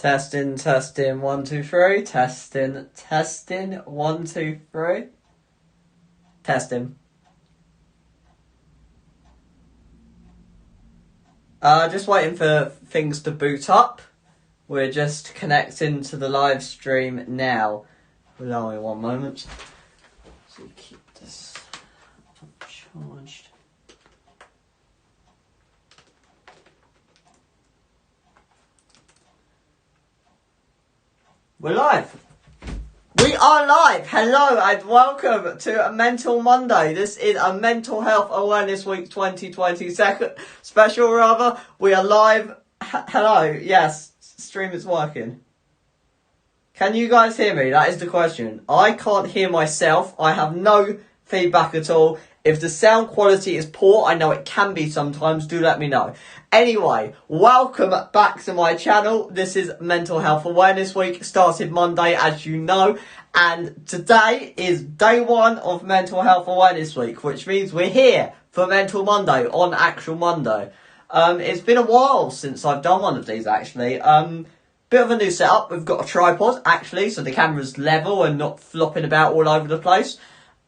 Testing, testing, 1, 2, 3. Testing, testing, 1, 2, 3. Testing. Just waiting for things to boot up. We're just connecting to the live stream now. Allow me 1 moment. So keep this charged. We're live. We are live. Hello and welcome to a Mental Monday. This is a Mental Health Awareness Week 2020 special rather. We are live. Hello. Yes, stream is working. Can you guys hear me? That is the question. I can't hear myself. I have no feedback at all. If the sound quality is poor, I know it can be sometimes, do let me know. Anyway, welcome back to my channel. This is Mental Health Awareness Week, started Monday as you know, and today is day 1 of Mental Health Awareness Week, which means we're here for Mental Monday, on actual Monday. It's been a while since I've done one of these actually. Bit of a new setup, we've got a tripod actually, so the camera's level and not flopping about all over the place.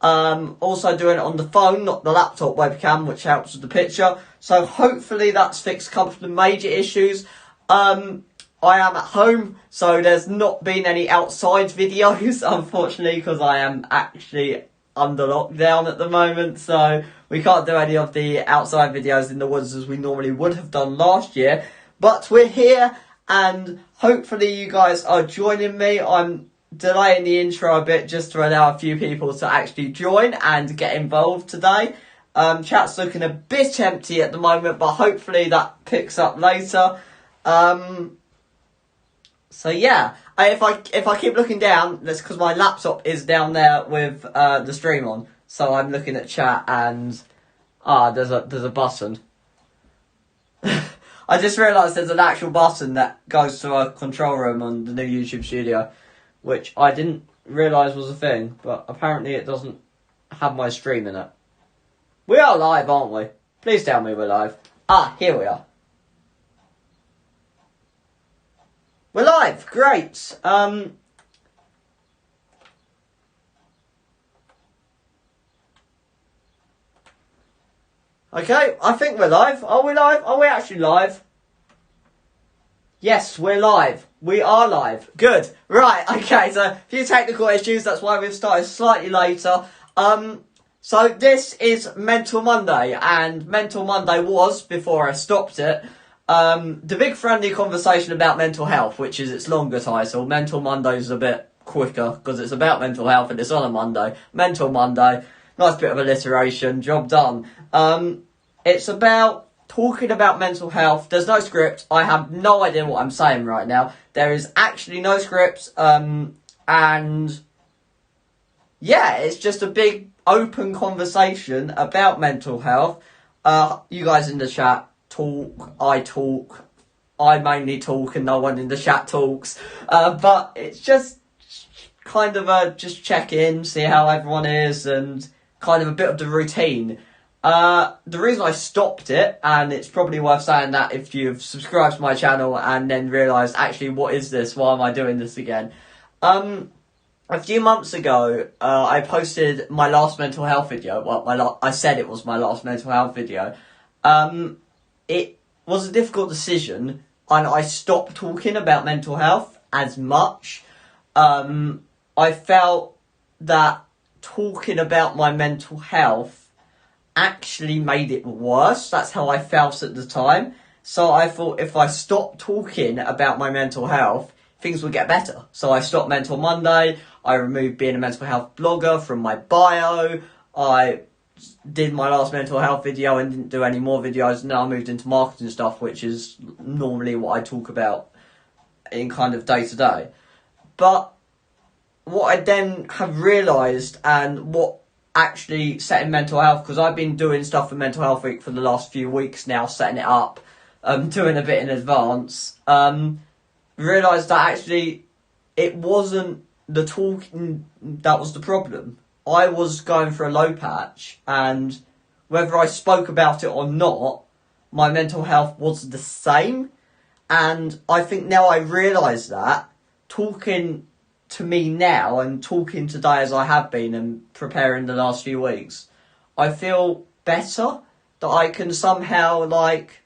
Also doing it on the phone, not the laptop webcam, which helps with the picture. So hopefully that's fixed a couple of major issues. I am at home, so there's not been any outside videos, unfortunately, because I am actually under lockdown at the moment. So we can't do any of the outside videos in the woods as we normally would have done last year. But we're here, and hopefully you guys are joining me. I'm delaying the intro a bit just to allow a few people to actually join and get involved today. Chat's looking a bit empty at the moment, but hopefully that picks up later. So yeah, if I keep looking down, that's because my laptop is down there with the stream on. So I'm looking at chat and there's a button. I just realised there's an actual button that goes to a control room on the new YouTube studio, which I didn't realise was a thing, but apparently it doesn't have my stream in it. We are live, aren't we? Please tell me we're live. Here we are. We're live, great. Okay, I think we're live. Are we live? Are we actually live? Yes, we're live. We are live. Good. Right, okay, so a few technical issues, that's why we've started slightly later. So this is Mental Monday, and Mental Monday was, before I stopped it, the big friendly conversation about mental health, which is its longer title. Mental Monday's a bit quicker, because it's about mental health and it's on a Monday. Mental Monday, nice bit of alliteration, job done. It's about talking about mental health. There's no script. I have no idea what I'm saying right now. There is actually no script. And yeah, it's just a big open conversation about mental health. You guys in the chat talk. I mainly talk and no one in the chat talks. But it's just kind of just check in, see how everyone is, and kind of a bit of the routine. The reason I stopped it, and it's probably worth saying that if you've subscribed to my channel and then realised, actually, what is this? Why am I doing this again? A few months ago, I posted my last mental health video. Well, I said it was my last mental health video. It was a difficult decision, and I stopped talking about mental health as much. I felt that talking about my mental health actually made it worse. That's how I felt at the time. So I thought if I stopped talking about my mental health, things would get better. So I stopped Mental Monday. I removed being a mental health blogger from my bio. I did my last mental health video and didn't do any more videos. Now I moved into marketing stuff, which is normally what I talk about in kind of day to day. But what I then have realised, and what actually setting mental health, because I've been doing stuff for Mental Health Week for the last few weeks now, setting it up, doing a bit in advance, realised that actually it wasn't the talking that was the problem. I was going for a low patch, and whether I spoke about it or not, my mental health was the same. And I think now I realise that, talking to me now and talking today as I have been and preparing the last few weeks, I feel better that I can somehow, like,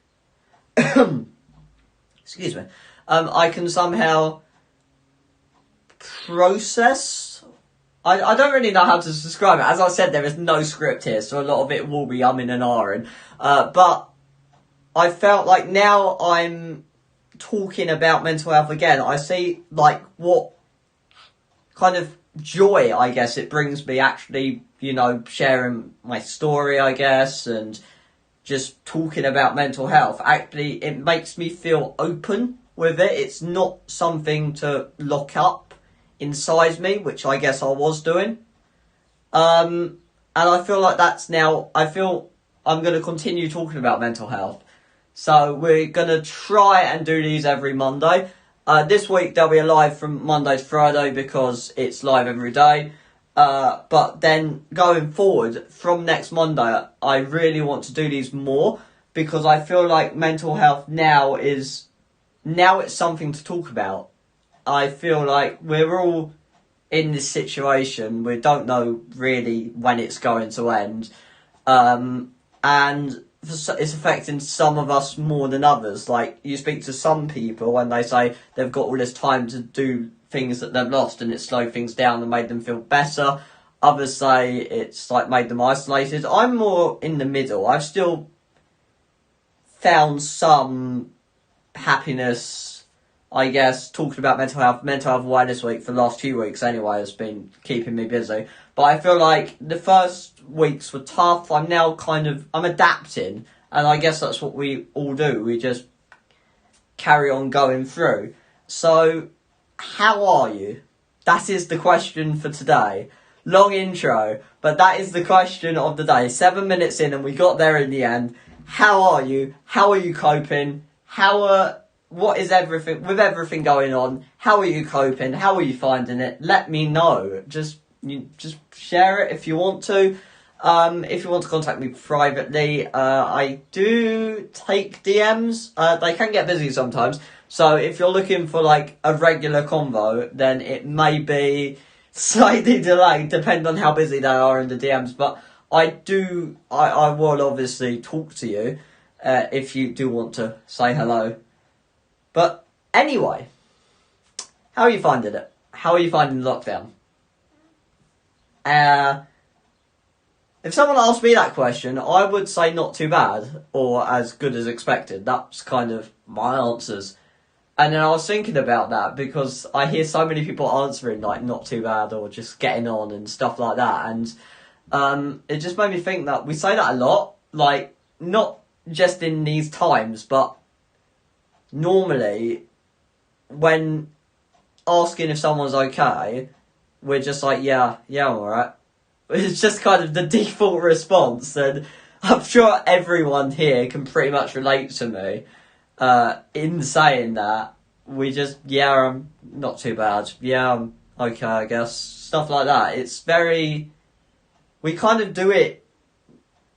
excuse me, I can somehow process. I don't really know how to describe it. As I said, there is no script here, so a lot of it will be umming and ahhing. But I felt like now I'm talking about mental health again, I see, like, what kind of joy, I guess, it brings me actually, you know, sharing my story, I guess, and just talking about mental health. Actually, it makes me feel open with it. It's not something to lock up inside me, which I guess I was doing. And I feel like that's now, I feel I'm going to continue talking about mental health. So we're going to try and do these every Monday. This week they'll be live from Monday to Friday because it's live every day. But then going forward, from next Monday, I really want to do these more because I feel like mental health now it's something to talk about. I feel like we're all in this situation. We don't know really when it's going to end. And it's affecting some of us more than others. Like, you speak to some people and they say they've got all this time to do things that they've lost and it slowed things down and made them feel better. Others say it's like made them isolated. I'm more in the middle. I've still found some happiness, I guess, talking about mental health awareness week for the last 2 weeks anyway has been keeping me busy. But I feel like the first weeks were tough. I'm now I'm adapting, and I guess that's what we all do. We just carry on going through. So, how are you? That is the question for today. Long intro, but that is the question of the day. 7 minutes in and we got there in the end. How are you? How are you coping? What is everything, with everything going on? How are you coping? How are you finding it? Let me know. Just share it if you want to. If you want to contact me privately, I do take DMs. They can get busy sometimes. So if you're looking for like a regular convo, then it may be slightly delayed, depending on how busy they are in the DMs. But I will obviously talk to you if you do want to say hello. But anyway, how are you finding it? How are you finding lockdown? If someone asked me that question, I would say not too bad, or as good as expected. That's kind of my answers. And then I was thinking about that because I hear so many people answering like not too bad or just getting on and stuff like that. And it just made me think that we say that a lot, like not just in these times, but normally when asking if someone's okay, we're just like, yeah, I'm alright. It's just kind of the default response, and I'm sure everyone here can pretty much relate to me in saying that. We just, yeah, I'm not too bad. Yeah, I'm okay, I guess. Stuff like that. It's very... We kind of do it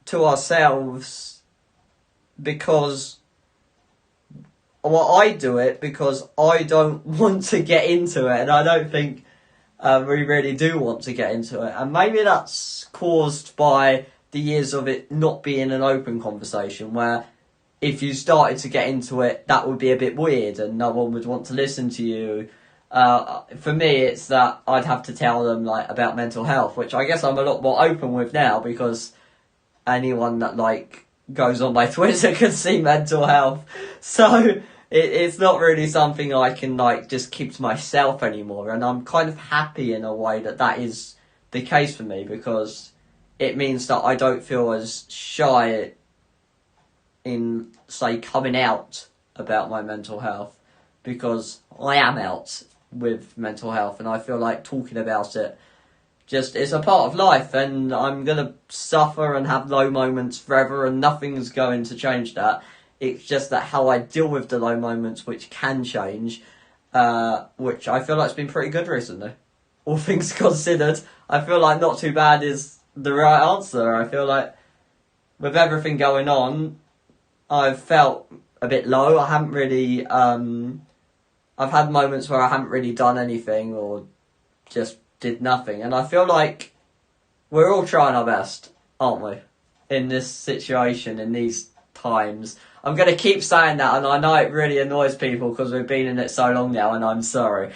to ourselves because... Well, I do it because I don't want to get into it, and I don't think we really do want to get into it. And maybe that's caused by the years of it not being an open conversation, where if you started to get into it, that would be a bit weird and no one would want to listen to you. For me, it's that I'd have to tell them like about mental health, which I guess I'm a lot more open with now because anyone that like goes on my Twitter can see mental health. So it's not really something I can like just keep to myself anymore. And I'm kind of happy in a way that that is the case for me, because it means that I don't feel as shy in, say, coming out about my mental health, because I am out with mental health and I feel like talking about it just is a part of life, and I'm going to suffer and have low moments forever and nothing's going to change that. It's just that how I deal with the low moments, which can change, which I feel like has been pretty good recently. All things considered, I feel like not too bad is the right answer. I feel like with everything going on, I've felt a bit low. I haven't really, I've had moments where I haven't really done anything or just did nothing. And I feel like we're all trying our best, aren't we? In this situation, in these times. I'm going to keep saying that, and I know it really annoys people because we've been in it so long now, and I'm sorry.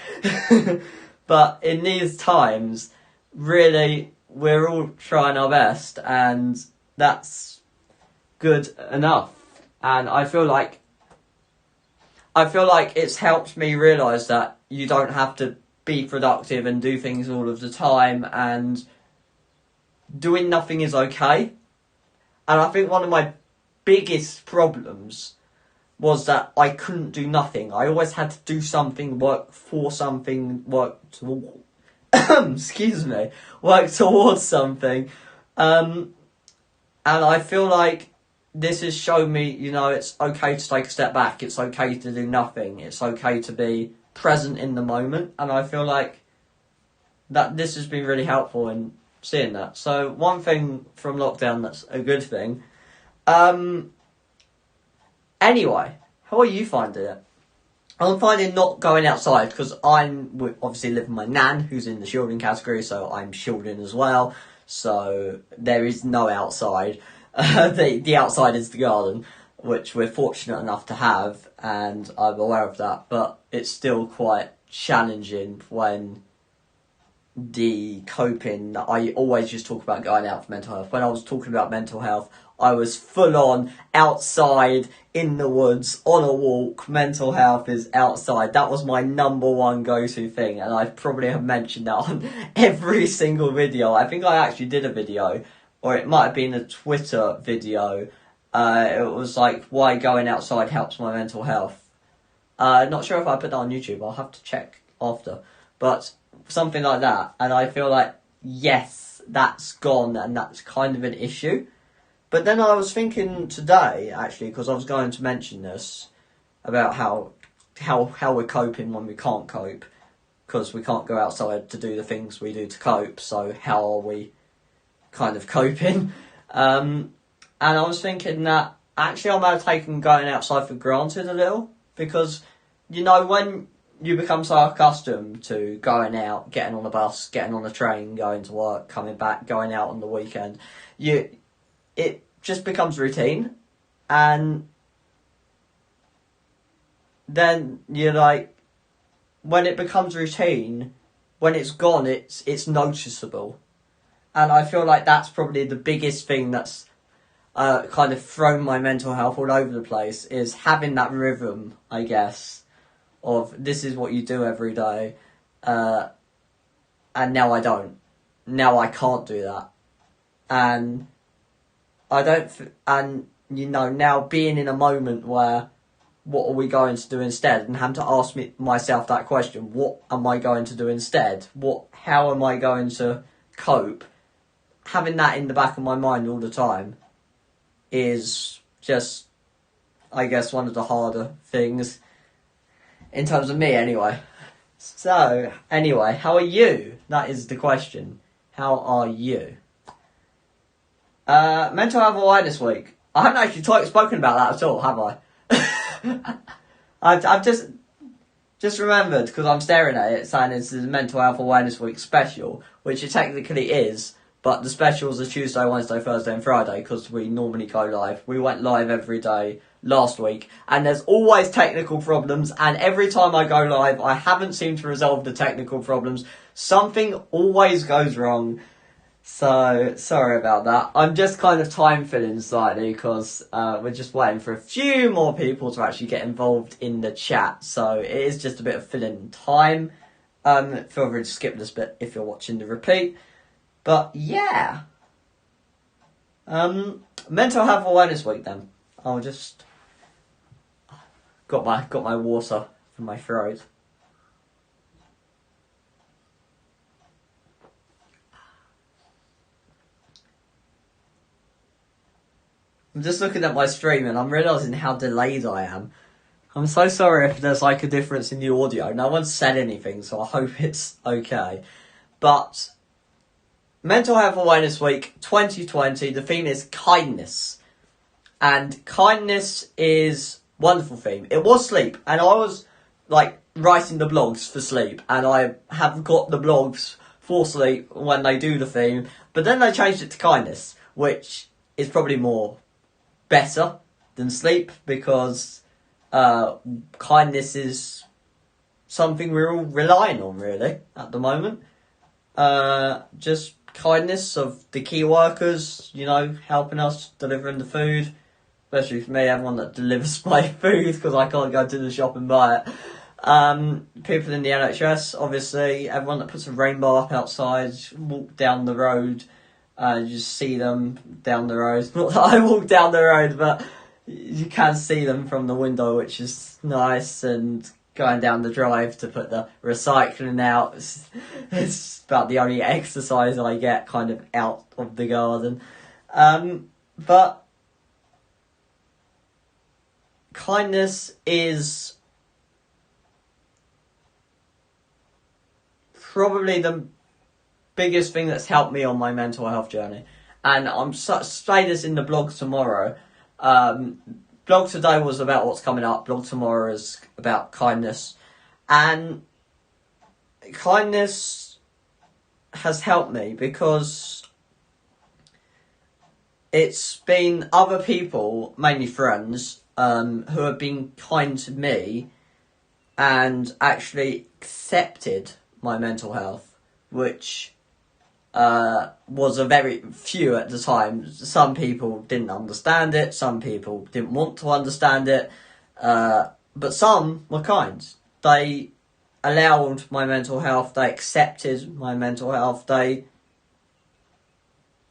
But in these times, really, we're all trying our best, and that's good enough. And I feel like it's helped me realise that you don't have to be productive and do things all of the time, and doing nothing is okay. And I think one of my biggest problems was that I couldn't do nothing. I always had to do something, work for something, work towards something. And I feel like this has shown me, it's okay to take a step back. It's okay to do nothing. It's okay to be present in the moment. And I feel like that this has been really helpful in seeing that. So one thing from lockdown that's a good thing. Anyway, how are you finding it? I'm finding not going outside because I'm obviously living with my nan who's in the shielding category, so I'm shielding as well. So there is no outside. The outside is the garden, which we're fortunate enough to have, and I'm aware of that. But it's still quite challenging when the coping that I always just talk about going out for mental health. When I was talking about mental health, I was full on outside in the woods on a walk. Mental health is outside. That was my number one go-to thing, and I probably have mentioned that on every single video. I think I actually did a video, or it might have been a Twitter video. It was like why going outside helps my mental health. Not sure if I put that on YouTube. I'll have to check after, but something like that. And I feel like yes, that's gone, and that's kind of an issue. But then I was thinking today, actually, because I was going to mention this, about how we're coping when we can't cope, because we can't go outside to do the things we do to cope, so how are we kind of coping? And I was thinking that, actually, I might have taken going outside for granted a little, because, when you become so accustomed to going out, getting on a bus, getting on a train, going to work, coming back, going out on the weekend, it just becomes routine, and then you're like, when it becomes routine, when it's gone, it's noticeable, and I feel like that's probably the biggest thing that's kind of thrown my mental health all over the place, is having that rhythm, I guess, of this is what you do every day, and now I don't. Now I can't do that, and I don't, now being in a moment where, what are we going to do instead? And having to ask myself that question, what am I going to do instead? How am I going to cope? Having that in the back of my mind all the time is just, I guess, one of the harder things, in terms of me anyway. So, anyway, how are you? That is the question. How are you? Mental health awareness week. I haven't actually spoken about that at all, have I? I've just remembered, because I'm staring at it, saying this is Mental Health Awareness Week special, which it technically is, but the specials are Tuesday, Wednesday, Thursday and Friday, because we normally go live. We went live every day last week, and there's always technical problems, and every time I go live, I haven't seemed to resolve the technical problems. Something always goes wrong. So, sorry about that. I'm just kind of time filling slightly because we're just waiting for a few more people to actually get involved in the chat. So, it is just a bit of filling time. Feel free to skip this bit if you're watching the repeat. But, yeah. Mental Health Awareness Week then. I'll just... Got my water from my throat. I'm just looking at my stream and I'm realising how delayed I am. I'm so sorry if there's like a difference in the audio. No one's said anything, so I hope it's okay. But Mental Health Awareness Week 2020, the theme is kindness. And kindness is wonderful theme. It was sleep, and I was like writing the blogs for sleep, and I have got the blogs for sleep when they do the theme, but then they changed it to kindness, which is probably more better than sleep, because kindness is something we're all relying on really at the moment. Just kindness of the key workers, you know, helping us delivering the food, especially for me, everyone that delivers my food, because I can't go to the shop and buy it. People in the NHS, obviously, everyone that puts a rainbow up outside, walk down the road, you just see them down the road. Not that I walk down the road, but you can see them from the window, which is nice, and going down the drive to put the recycling out. It's about the only exercise I get kind of out of the garden. But kindness is probably the biggest thing that's helped me on my mental health journey. And I'm say this in the blog tomorrow. Blog today was about what's coming up. Blog tomorrow is about kindness. And kindness has helped me because it's been other people, mainly friends, who have been kind to me and actually accepted my mental health, which was a very few at the time. Some people didn't understand it, some people didn't want to understand it, but some were kind. They allowed my mental health, they accepted my mental health, they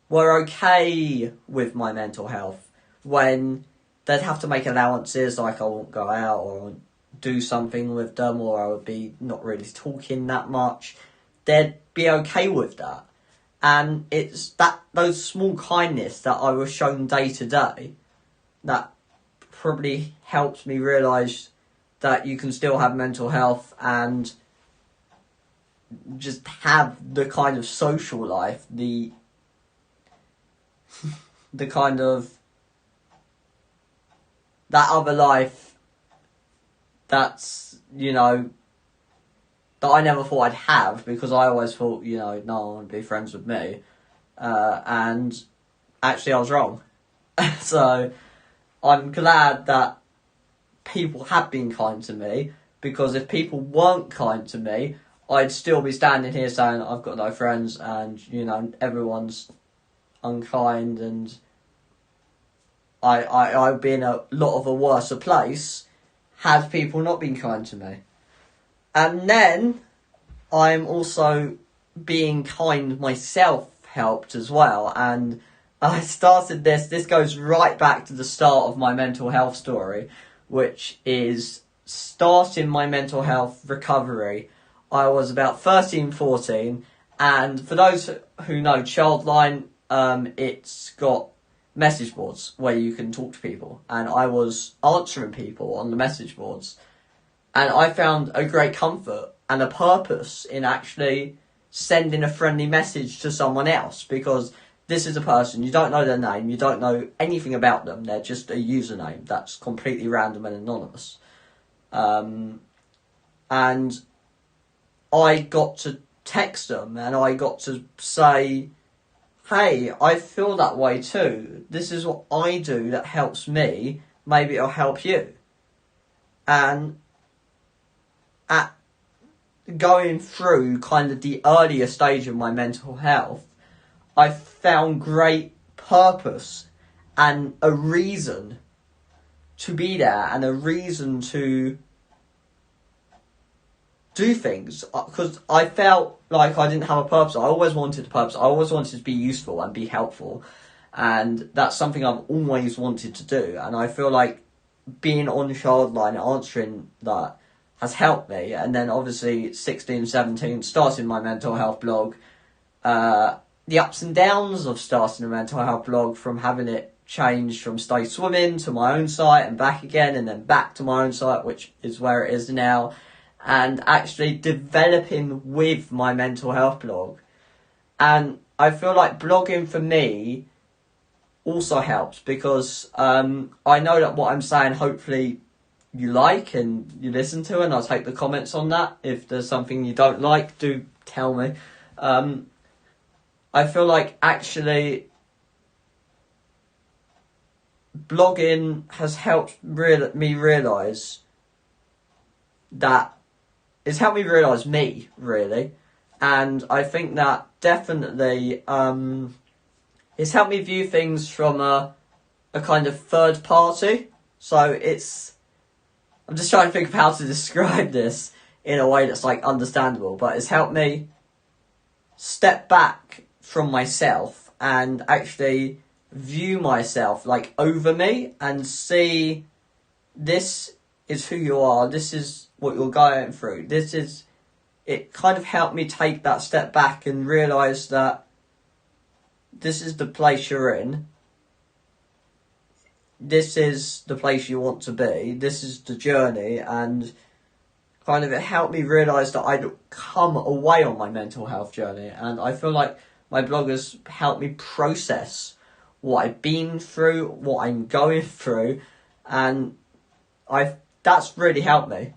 were okay with my mental health when they'd have to make allowances, like I won't go out or do something with them, or I would be not really talking that much. They'd be okay with that. And it's those small kindness that I was shown day to day that probably helped me realise that you can still have mental health and just have the kind of social life, the kind of that other life that's, you know, that I never thought I'd have, because I always thought, you know, no one would be friends with me. And actually I was wrong. So I'm glad that people have been kind to me, because if people weren't kind to me, I'd still be standing here saying I've got no friends and, you know, everyone's unkind, and I'd be in a lot of a worse place had people not been kind to me. And then I'm also being kind myself helped as well. And I started this goes right back to the start of my mental health story, which is starting my mental health recovery. I was about 13, 14, and for those who know Childline, it's got message boards where you can talk to people, and I was answering people on the message boards. And I found a great comfort and a purpose in actually sending a friendly message to someone else, because this is a person, you don't know their name, you don't know anything about them, they're just a username that's completely random and anonymous. And I got to text them and I got to say, hey, I feel that way too. This is what I do that helps me. Maybe it'll help you. And at going through kind of the earlier stage of my mental health, I found great purpose and a reason to be there and a reason to do things, because I felt like I didn't have a purpose. I always wanted a purpose. I always wanted to be useful and be helpful, and that's something I've always wanted to do. And I feel like being on Childline, answering that, has helped me. And then obviously 16, 17, starting my mental health blog, the ups and downs of starting a mental health blog, from having it changed from Stay Swimming to my own site and back again, and then back to my own site, which is where it is now, and actually developing with my mental health blog. And I feel like blogging for me also helps, because I know that what I'm saying hopefully you like and you listen to, and I'll take the comments on that. If there's something you don't like, do tell me. I feel like actually blogging has helped me realise that it's helped me realise me, really. And I think that definitely it's helped me view things from a kind of third party. So I'm just trying to think of how to describe this in a way that's like understandable, but it's helped me step back from myself and actually view myself like over me and see this is who you are, this is what you're going through, it kind of helped me take that step back and realise that this is the place you're in, this is the place you want to be, this is the journey, and kind of it helped me realise that I'd come away on my mental health journey, and I feel like my blog has helped me process what I've been through, what I'm going through, and that's really helped me.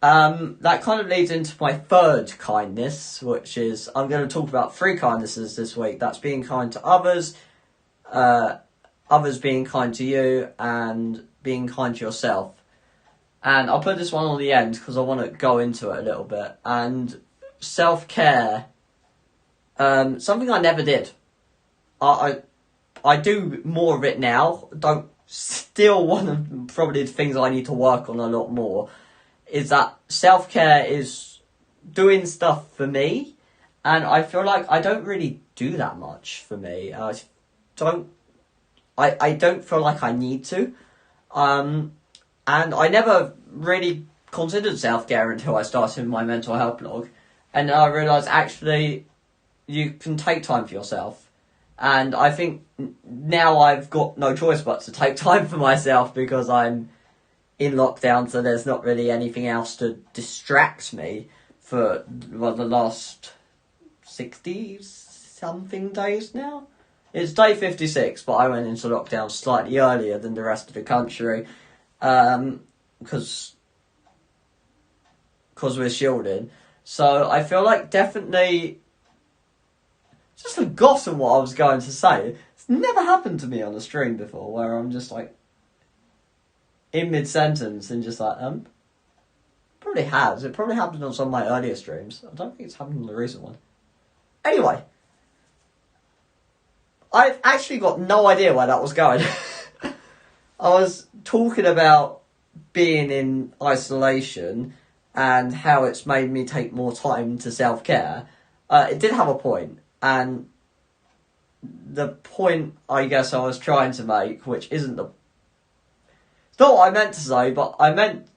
That kind of leads into my third kindness, which is I'm going to talk about 3 kindnesses this week. That's being kind to others, others being kind to you, and being kind to yourself. And I'll put this one on the end because I want to go into it a little bit. And self-care, something I never did. I do more of it now. Still one of probably the things I need to work on a lot more is that self-care is doing stuff for me, and I feel like I don't really do that much for me. I don't feel like I need to, and I never really considered self-care until I started my mental health blog, and I realised actually you can take time for yourself, and I think now I've got no choice but to take time for myself because I'm in lockdown, so there's not really anything else to distract me for the last 60-something days now. It's day 56, but I went into lockdown slightly earlier than the rest of the country, because we're shielding. So I feel like definitely just forgotten what I was going to say. It's never happened to me on a stream before, where I'm just like in mid-sentence and just like, probably has. It probably happened on some of my earlier streams. I don't think it's happened on the recent one. Anyway, I've actually got no idea where that was going. I was talking about being in isolation and how it's made me take more time to self-care. It did have a point, and the point I guess I was trying to make, which isn't it's not what I meant to say, but I meant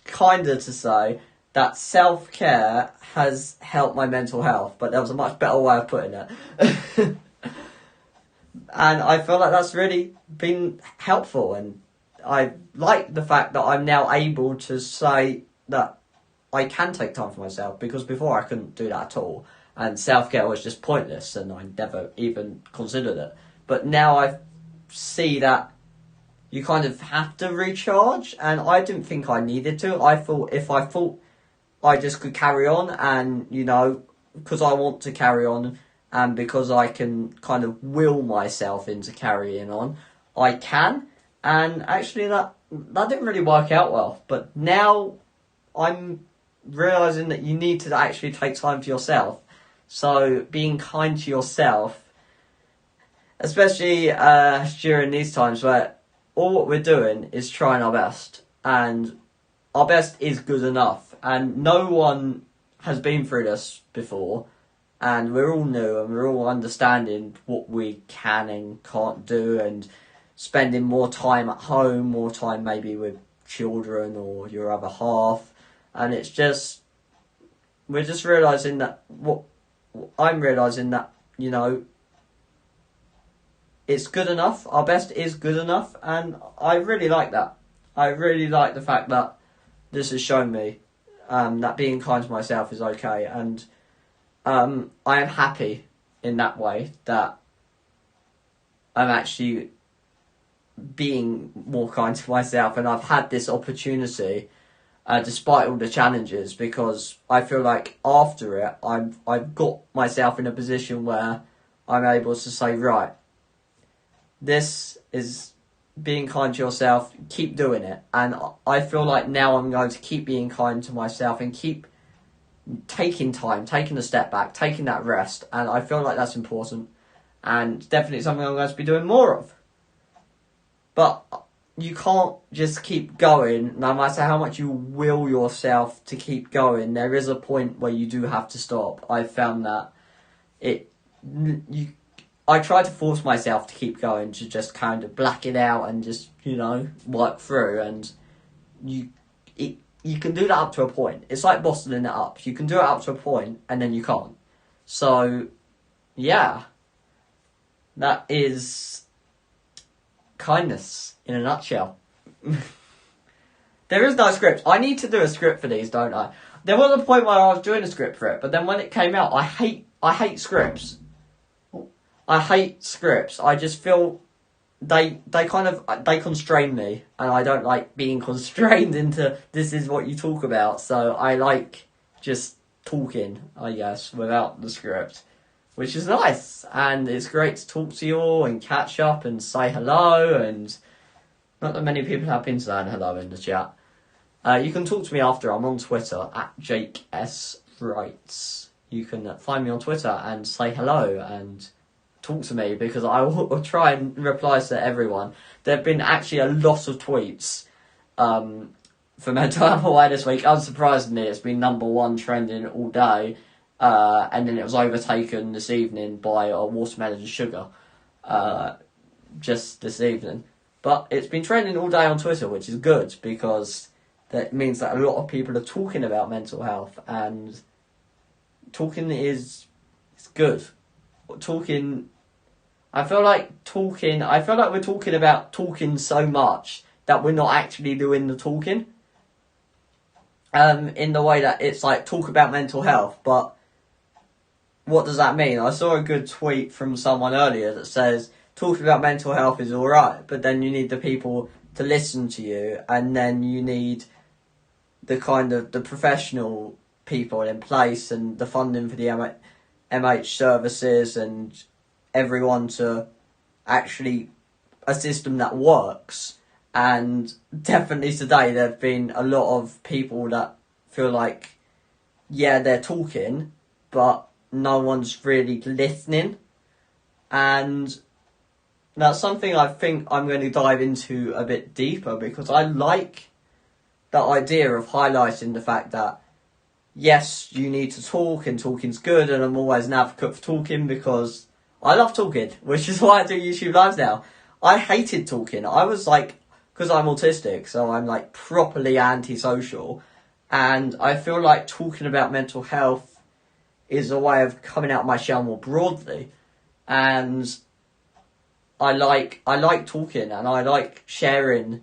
kinda to say that self-care has helped my mental health, but there was a much better way of putting it. And I feel like that's really been helpful, and I like the fact that I'm now able to say that I can take time for myself, because before I couldn't do that at all, and self-care was just pointless and I never even considered it. But now I see that you kind of have to recharge, and I didn't think I needed to. I thought if I thought I just could carry on, and because I want to carry on, and because I can kind of will myself into carrying on, I can. And actually that didn't really work out well. But now I'm realising that you need to actually take time for yourself. So being kind to yourself, especially during these times where all what we're doing is trying our best, and our best is good enough, and no one has been through this before, and we're all new, and we're all understanding what we can and can't do, and spending more time at home, more time maybe with children or your other half, and it's just, we're just realising that, I'm realising that, it's good enough, our best is good enough, and I really like that. I really like the fact that this has shown me that being kind to myself is okay, and I am happy in that way that I'm actually being more kind to myself, and I've had this opportunity despite all the challenges, because I feel like after it I've got myself in a position where I'm able to say, right, this is being kind to yourself, keep doing it. And I feel like now I'm going to keep being kind to myself and keep taking time, taking a step back, taking that rest, and I feel like that's important and definitely something I'm going to be doing more of. But you can't just keep going, no matter how much you will yourself to keep going. There is a point where you do have to stop. I found that I try to force myself to keep going, to just kind of black it out and just, work through. And you can do that up to a point. It's like bottling it up. You can do it up to a point, and then you can't. So, yeah. That is kindness in a nutshell. There is no script. I need to do a script for these, don't I? There was a point where I was doing a script for it, but then when it came out, I hate scripts. I hate scripts. I just feel they constrain me, and I don't like being constrained into this is what you talk about. So I like just talking, I guess, without the script, which is nice. And it's great to talk to you all and catch up and say hello. And not that many people have been saying hello in the chat. You can talk to me after. I'm on Twitter at Jake S Writes. You can find me on Twitter and say hello and talk to me, because I will try and reply to everyone. There have been actually a lot of tweets for Mental Health Away this week. Unsurprisingly, it's been #1 trending all day, and then it was overtaken this evening by a watermelon and sugar, just this evening. But it's been trending all day on Twitter, which is good, because that means that a lot of people are talking about mental health, and talking is good. I feel like we're talking about talking so much that we're not actually doing the talking. In the way that it's like, talk about mental health, but what does that mean? I saw a good tweet from someone earlier that says, talking about mental health is alright, but then you need the people to listen to you, and then you need the professional people in place, and the funding for the MH services, and everyone to actually a system that works. And definitely today there have been a lot of people that feel like, yeah, they're talking, but no one's really listening. And that's something I think I'm going to dive into a bit deeper, because I like that idea of highlighting the fact that, yes, you need to talk, and talking's good, and I'm always an advocate for talking, because I love talking, which is why I do YouTube lives now. I hated talking. I was like, because I'm autistic, so I'm like properly antisocial, and I feel like talking about mental health is a way of coming out of my shell more broadly. And I like talking, and I like sharing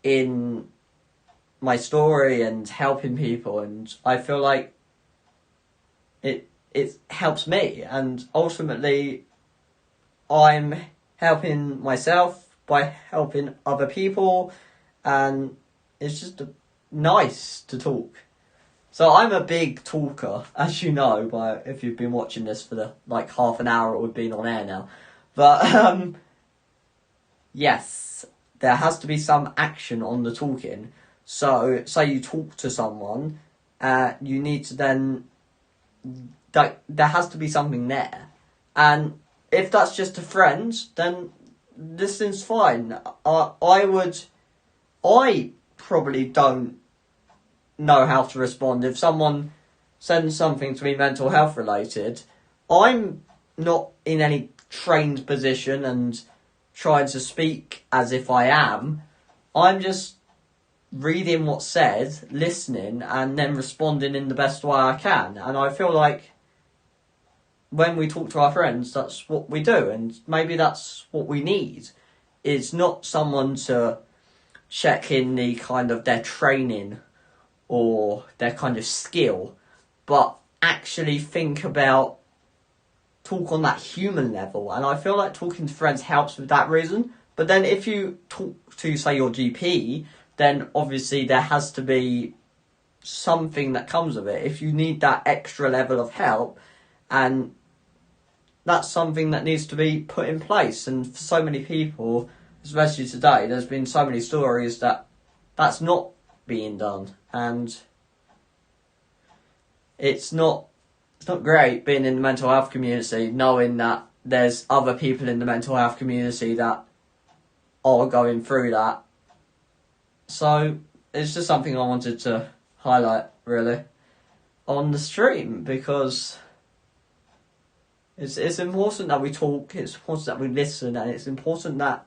in my story and helping people, and I feel like it helps me, and ultimately I'm helping myself by helping other people, and it's just nice to talk. So I'm a big talker, as you know, if you've been watching this for the half an hour it would be on air now. But yes, there has to be some action on the talking. So say you talk to someone, you need to then, there has to be something there. And if that's just a friend, then listening's fine. I probably don't know how to respond. If someone sends something to me mental health related, I'm not in any trained position and trying to speak as if I am. I'm just reading what's said, listening, and then responding in the best way I can. And I feel like when we talk to our friends, that's what we do, and maybe that's what we need. It's not someone to check in the their training or their skill, but actually think about, talk on that human level. And I feel like talking to friends helps with that reason, But then if you talk to, say, your GP, then obviously there has to be something that comes of it. If you need that extra level of help, and that's something that needs to be put in place. And for so many people, especially today, there's been so many stories that that's not being done. And it's not great being in the mental health community, knowing that there's other people in the mental health community that are going through that. So it's just something I wanted to highlight, really, on the stream, because it's important that we talk, it's important that we listen, and it's important that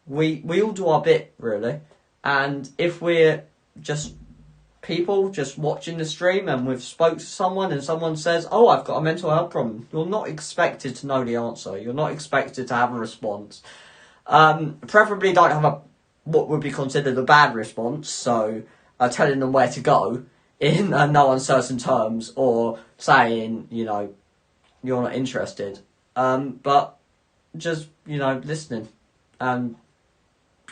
we all do our bit, really. And if we're just people just watching the stream and we've spoke to someone and someone says, oh, I've got a mental health problem, you're not expected to know the answer. You're not expected to have a response. Preferably don't have what would be considered a bad response, so telling them where to go in no uncertain terms, or saying, you're not interested. But just, listening and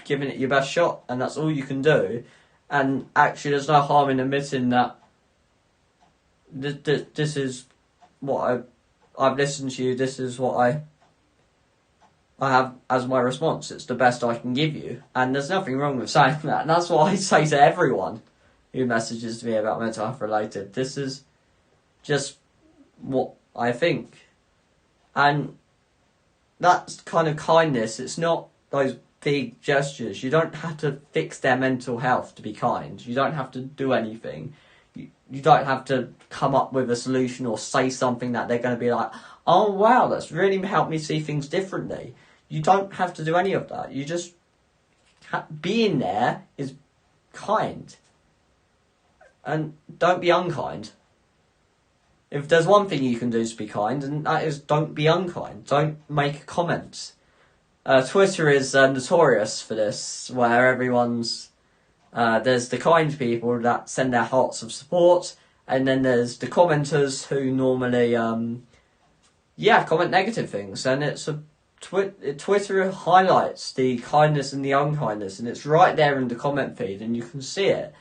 giving it your best shot, and that's all you can do. And actually, there's no harm in admitting that this is what I've listened to you, this is what I have as my response. It's the best I can give you. And there's nothing wrong with saying that. And that's what I say to everyone who messages me about mental health related. This is just what I think. And that's kind of kindness. It's not those big gestures. You don't have to fix their mental health to be kind. You don't have to do anything. You don't have to come up with a solution or say something that they're going to be like, oh wow, that's really helped me see things differently. You don't have to do any of that. You just being there is kind. And don't be unkind. If there's one thing you can do to be kind, and that is don't be unkind. Don't make comments. Twitter is notorious for this, where everyone's... there's the kind people that send their hearts of support, and then there's the commenters who normally, comment negative things. And it's Twitter highlights the kindness and the unkindness, and it's right there in the comment feed, and you can see it.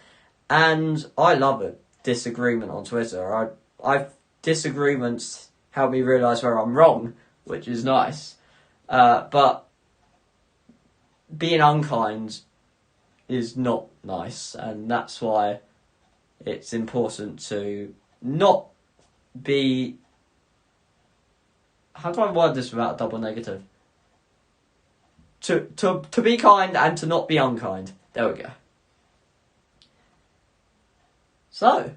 And I love it. Disagreement on Twitter. Disagreements help me realise where I'm wrong, which is nice. But being unkind is not nice, and that's why it's important to not be... How do I word this without a double negative? To be kind and to not be unkind. There we go. So,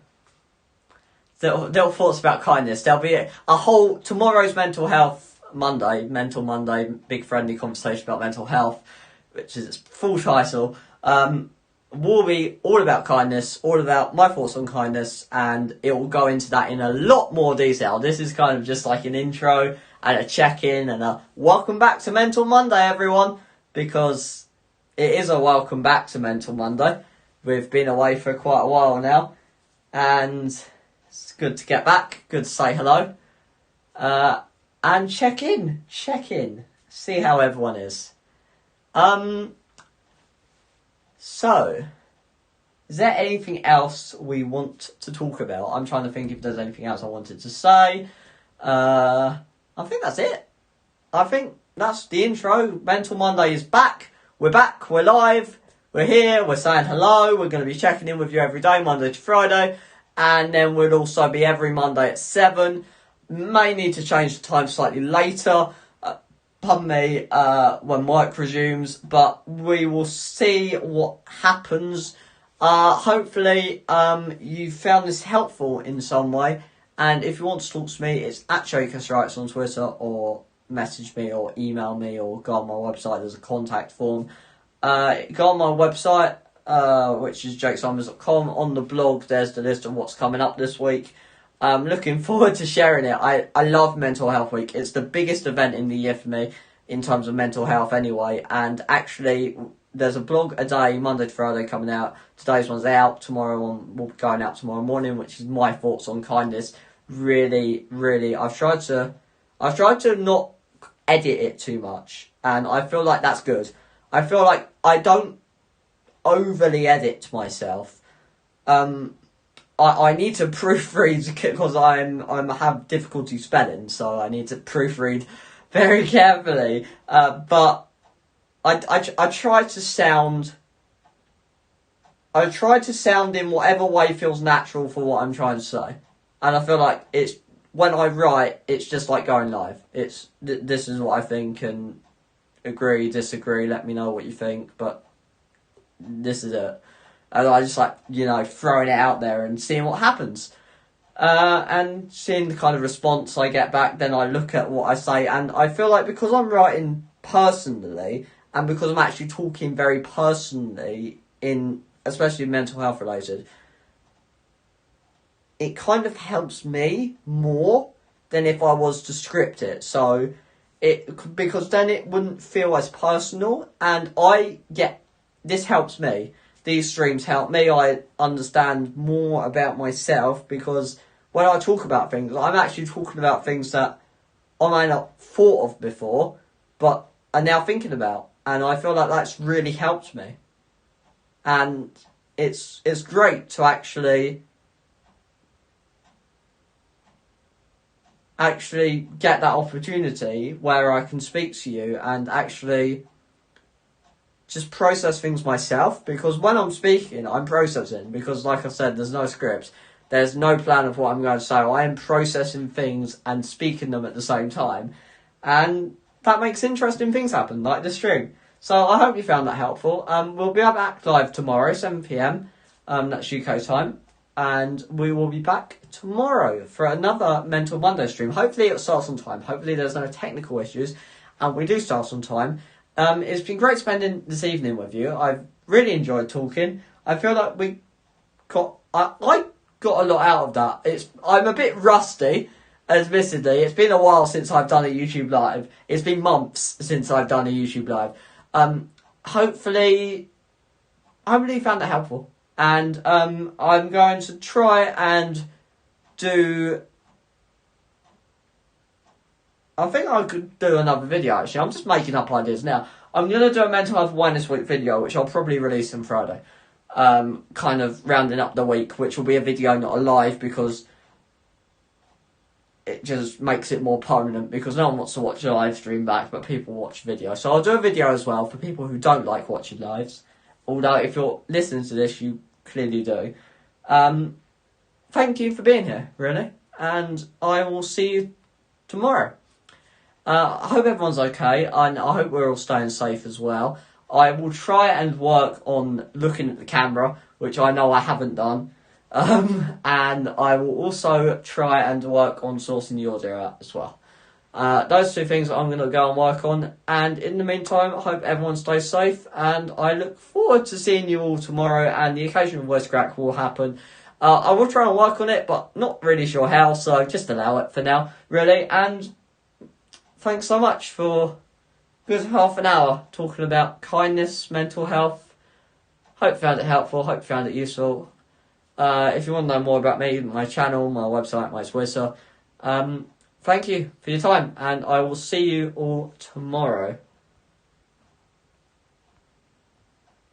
little thoughts about kindness. There'll be a whole... Tomorrow's Mental Monday, big friendly conversation about mental health, which is its full title, will be all about kindness, all about my thoughts on kindness, and it will go into that in a lot more detail. This is kind of just like an intro and a check-in and a welcome back to Mental Monday, everyone, because it is a welcome back to Mental Monday. We've been away for quite a while now, and it's good to get back, good to say hello, and check in, see how everyone is. So, is there anything else we want to talk about? I'm trying to think if there's anything else I wanted to say. I think that's it. I think that's the intro. Mental Monday is back. We're back. We're live. We're here. We're saying hello. We're going to be checking in with you every day, Monday to Friday. And then we'll also be every Monday at 7. May need to change the time slightly later. Pardon me, when work resumes, but we will see what happens. Hopefully, you found this helpful in some way, and if you want to talk to me, it's at Jake Symons on Twitter, or message me, or email me, or go on my website. There's a contact form. Go on my website, which is jakesymons.com. On the blog, there's the list of what's coming up this week. I'm looking forward to sharing it. I love Mental Health Week. It's the biggest event in the year for me in terms of mental health anyway. And actually, there's a blog a day, Monday to Friday, coming out. Today's one's out. Tomorrow one will be going out tomorrow morning, which is my thoughts on kindness. Really, I've tried to not edit it too much, and I feel like that's good. I feel like I don't overly edit myself. I need to proofread because I have difficulty spelling, so I need to proofread very carefully. But I try to sound. I try to sound in whatever way feels natural for what I'm trying to say, and I feel like it's when I write, it's just like going live. It's this is what I think, and agree, disagree. Let me know what you think, but this is it. And I just like, throwing it out there and seeing what happens. And seeing the kind of response I get back, then I look at what I say. And I feel like because I'm writing personally, and because I'm actually talking very personally, especially mental health related, it kind of helps me more than if I was to script it. So, because then it wouldn't feel as personal. And this helps me. These streams help me. I understand more about myself because when I talk about things, I'm actually talking about things that I might not thought of before, but I'm now thinking about. And I feel like that's really helped me. And it's great to actually get that opportunity where I can speak to you and actually just process things myself, because when I'm speaking, I'm processing, because like I said, there's no script, there's no plan of what I'm going to say. I am processing things and speaking them at the same time, and that makes interesting things happen, like this stream. So I hope you found that helpful. We'll be back live tomorrow, 7 PM, that's UK time, and we will be back tomorrow for another Mental Monday stream. Hopefully it starts on time, hopefully there's no technical issues, and we do start on time. It's been great spending this evening with you. I've really enjoyed talking. I feel like I got a lot out of that. I'm a bit rusty, admittedly. It's been a while since I've done a YouTube live. It's been months since I've done a YouTube live. Hopefully you found it helpful. And I'm going to try and do... I think I could do another video, actually. I'm just making up ideas now. I'm going to do a Mental Health Awareness Week video, which I'll probably release on Friday. Kind of rounding up the week, which will be a video, not a live, because it just makes it more permanent, because no one wants to watch a live stream back, but people watch video. So I'll do a video as well for people who don't like watching lives. Although, if you're listening to this, you clearly do. Thank you for being here, really. And I will see you tomorrow. I hope everyone's okay, and I hope we're all staying safe as well. I will try and work on looking at the camera, which I know I haven't done. And I will also try and work on sourcing the audio out as well. Those two things I'm going to go and work on. And in the meantime, I hope everyone stays safe, and I look forward to seeing you all tomorrow, and the occasional voice crack will happen. I will try and work on it, but not really sure how, so just allow it for now, really. And thanks so much for a good half an hour talking about kindness, mental health. Hope you found it helpful, hope you found it useful. If you want to know more about me, my channel, my website, my Twitter, thank you for your time, and I will see you all tomorrow.